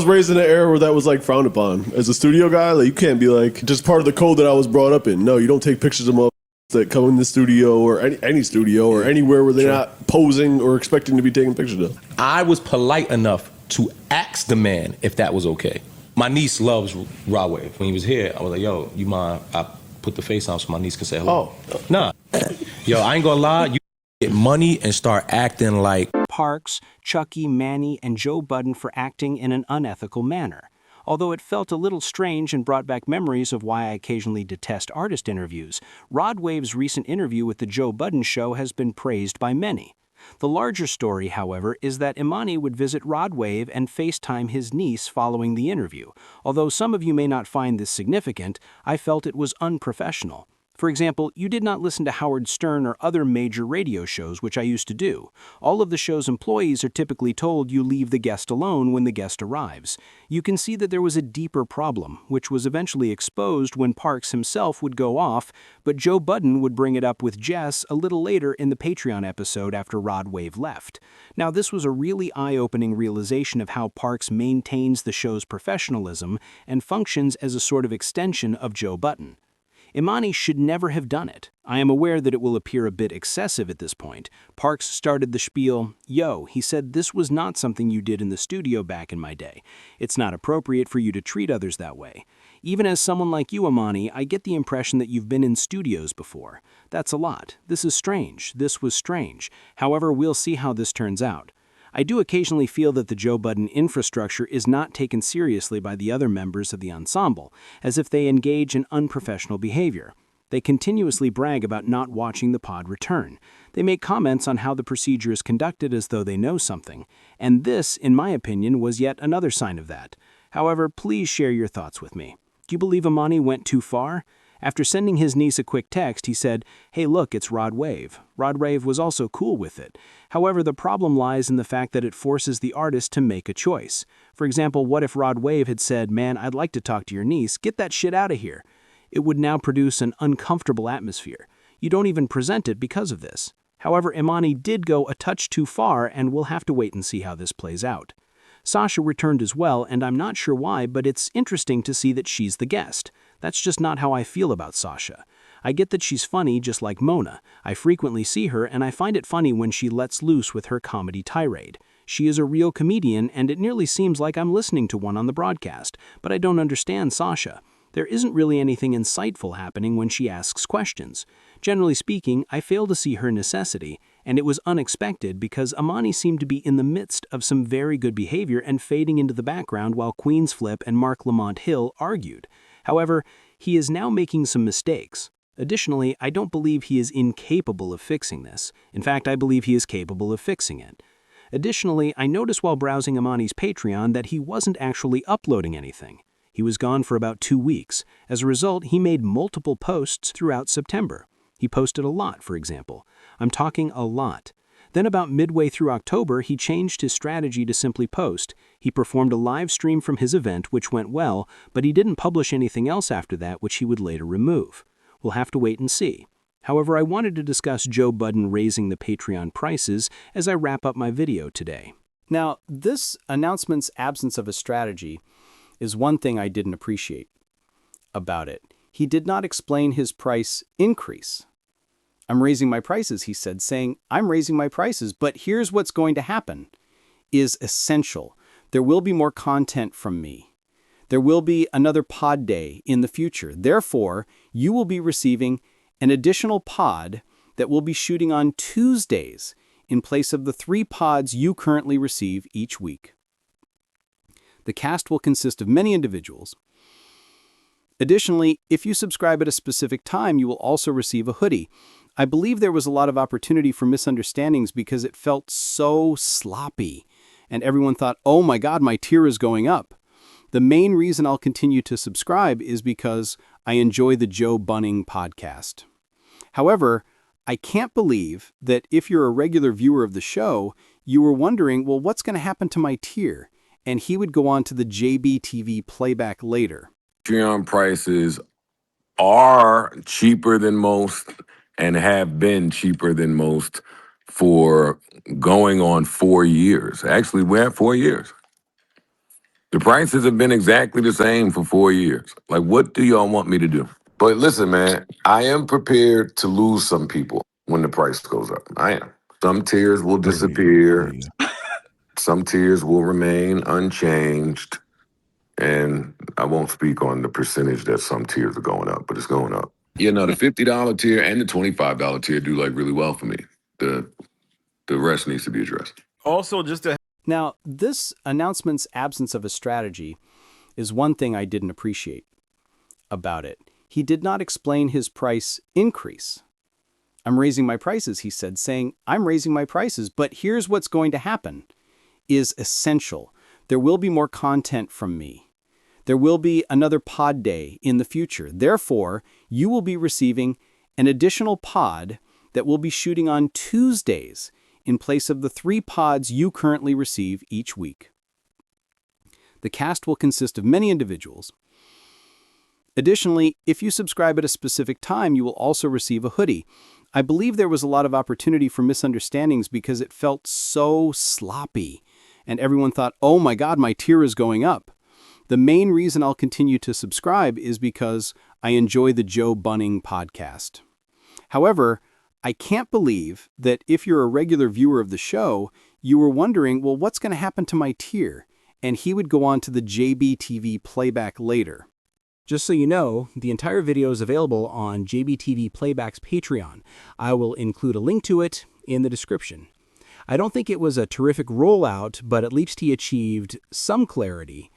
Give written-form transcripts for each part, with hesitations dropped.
was raised in an era where that was like frowned upon. As a studio guy, like you can't be like just part of the code that I was brought up in. No, you don't take pictures of motherfuckers that come in the studio or any studio or anywhere where they're not posing or expecting to be taking pictures of. I was polite enough to ask the man if that was okay. My niece loves Rod Wave. When he was here, I was like, yo, you mind I put the face on so my niece can say hello? Oh. Nah. Yo, I ain't gonna lie, you get money and start acting like Parks, CHECK Emanny, and Joe Budden for acting in an unethical manner. Although it felt a little strange and brought back memories of why I occasionally detest artist interviews, Rod Wave's recent interview with The Joe Budden Show has been praised by many. The larger story, however, is that Emanny would visit Rod Wave and FaceTime his niece following the interview. Although some of you may not find this significant, I felt it was unprofessional. For example, you did not listen to Howard Stern or other major radio shows, which I used to do. All of the show's employees are typically told you leave the guest alone when the guest arrives. You can see that there was a deeper problem, which was eventually exposed when Parks himself would go off, but Joe Budden would bring it up with Jess a little later in the Patreon episode after Rod Wave left. Now, this was a really eye-opening realization of how Parks maintains the show's professionalism and functions as a sort of extension of Joe Budden. Emanny should never have done it. I am aware that it will appear a bit excessive at this point. Parks started the spiel, "Yo," he said, "this was not something you did in the studio back in my day. It's not appropriate for you to treat others that way. Even as someone like you, Emanny, I get the impression that you've been in studios before. That's a lot. This is strange. This was strange. However, we'll see how this turns out. I do occasionally feel that the Joe Budden infrastructure is not taken seriously by the other members of the ensemble, as if they engage in unprofessional behavior. They continuously brag about not watching the pod return. They make comments on how the procedure is conducted as though they know something, and this, in my opinion, was yet another sign of that. However, please share your thoughts with me. Do you believe Emanny went too far? After sending his niece a quick text, he said, "Hey, look, it's Rod Wave." Rod Wave was also cool with it. However, the problem lies in the fact that it forces the artist to make a choice. For example, what if Rod Wave had said, "Man, I'd like to talk to your niece. Get that shit out of here." It would now produce an uncomfortable atmosphere. You don't even present it because of this. However, Emanny did go a touch too far, and we'll have to wait and see how this plays out. Sasha returned as well, and I'm not sure why, but it's interesting to see that she's the guest. That's just not how I feel about Sasha. I get that she's funny just like Mona. I frequently see her, and I find it funny when she lets loose with her comedy tirade. She is a real comedian, and it nearly seems like I'm listening to one on the broadcast, but I don't understand Sasha. There isn't really anything insightful happening when she asks questions. Generally speaking, I fail to see her necessity, and it was unexpected because Emanny seemed to be in the midst of some very good behavior and fading into the background while Queen's Flip and Mark Lamont Hill argued. However, he is now making some mistakes. Additionally, I don't believe he is incapable of fixing this. In fact, I believe he is capable of fixing it. Additionally, I noticed while browsing Emanny's Patreon that he wasn't actually uploading anything. He was gone for about 2 weeks. As a result, he made multiple posts throughout September. He posted a lot, for example. I'm talking a lot. Then about midway through October, he changed his strategy to simply post. He performed a live stream from his event, which went well, but he didn't publish anything else after that, which he would later remove. We'll have to wait and see. However, I wanted to discuss Joe Budden raising the Patreon prices as I wrap up my video today. Now, this announcement's absence of a strategy is one thing I didn't appreciate about it. He did not explain his price increase. "I'm raising my prices," he said, saying, "I'm raising my prices, but here's what's going to happen," is essential. There will be more content from me. There will be another pod day in the future. Therefore, you will be receiving an additional pod that will be shooting on Tuesdays in place of the 3 pods you currently receive each week. The cast will consist of many individuals. Additionally, if you subscribe at a specific time, you will also receive a hoodie. I believe there was a lot of opportunity for misunderstandings because it felt so sloppy, and everyone thought, "Oh my God, my tier is going up." The main reason I'll continue to subscribe is because I enjoy the Joe Budden podcast. However, I can't believe that if you're a regular viewer of the show, you were wondering, well, what's going to happen to my tier? And he would go on to the JBTV playback later. Patreon prices are cheaper than most and have been cheaper than most for going on 4 years. Actually, we're at 4 years. The prices have been exactly the same for 4 years. Like, what do y'all want me to do? But listen, man, I am prepared to lose some people when the price goes up. I am. Some tiers will disappear. Some tiers will remain unchanged. And I won't speak on the percentage that some tiers are going up, but it's going up. You know, the $50 tier and the $25 tier do like really well for me. The rest needs to be addressed. Also, just to Now, this announcement's absence of a strategy is one thing I didn't appreciate about it. He did not explain his price increase. I'm raising my prices, he said, saying, I'm raising my prices, but here's what's going to happen is essential. There will be more content from me. There will be another pod day in the future. Therefore, you will be receiving an additional pod that will be shooting on Tuesdays in place of the 3 pods you currently receive each week. The cast will consist of many individuals. Additionally, if you subscribe at a specific time, you will also receive a hoodie. I believe there was a lot of opportunity for misunderstandings because it felt so sloppy, and everyone thought, oh my God, my tier is going up. The main reason I'll continue to subscribe is because I enjoy the Joe Bunning podcast. However, I can't believe that if you're a regular viewer of the show, you were wondering, well, what's going to happen to my tier? And he would go on to the JBTV playback later. Just so you know, the entire video is available on JBTV Playback's Patreon. I will include a link to it in the description. I don't think it was a terrific rollout, but at least he achieved some clarity.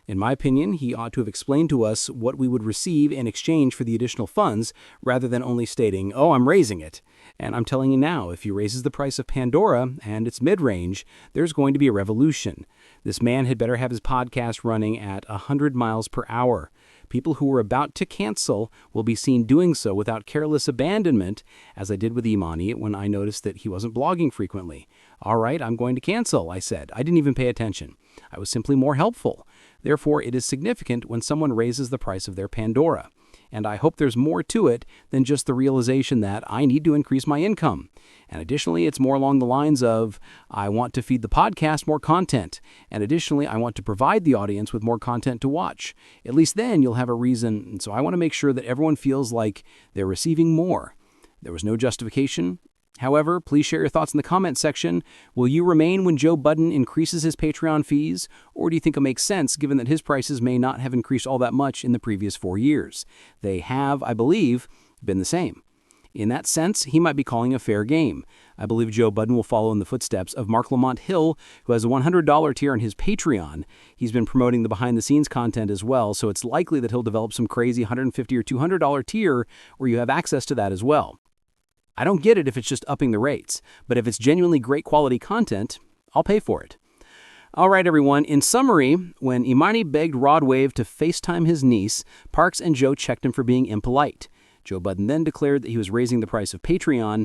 In my opinion, he ought to have explained to us what we would receive in exchange for the additional funds, rather than only stating, oh, I'm raising it. And I'm telling you now, if he raises the price of Pandora and it's mid-range, there's going to be a revolution. This man had better have his podcast running at 100 miles per hour. People who were about to cancel will be seen doing so without careless abandonment, as I did with Emanny when I noticed that he wasn't blogging frequently. All right, I'm going to cancel, I said. I didn't even pay attention. I was simply more helpful. Therefore, it is significant when someone raises the price of their Pandora. And I hope there's more to it than just the realization that I need to increase my income. And additionally, it's more along the lines of, I want to feed the podcast more content. And additionally, I want to provide the audience with more content to watch. At least then you'll have a reason. And so I want to make sure that everyone feels like they're receiving more. There was no justification. However, please share your thoughts in the comment section. Will you remain when Joe Budden increases his Patreon fees? Or do you think it makes sense given that his prices may not have increased all that much in the previous 4 years? They have, I believe, been the same. In that sense, he might be calling a fair game. I believe Joe Budden will follow in the footsteps of Mark Lamont Hill, who has a $100 tier on his Patreon. He's been promoting the behind-the-scenes content as well, so it's likely that he'll develop some crazy $150 or $200 tier where you have access to that as well. I don't get it if it's just upping the rates, but if it's genuinely great quality content, I'll pay for it. All right, everyone. In summary, when Emanny begged Rod Wave to FaceTime his niece, Parks and Joe checked him for being impolite. Joe Budden then declared that he was raising the price of Patreon,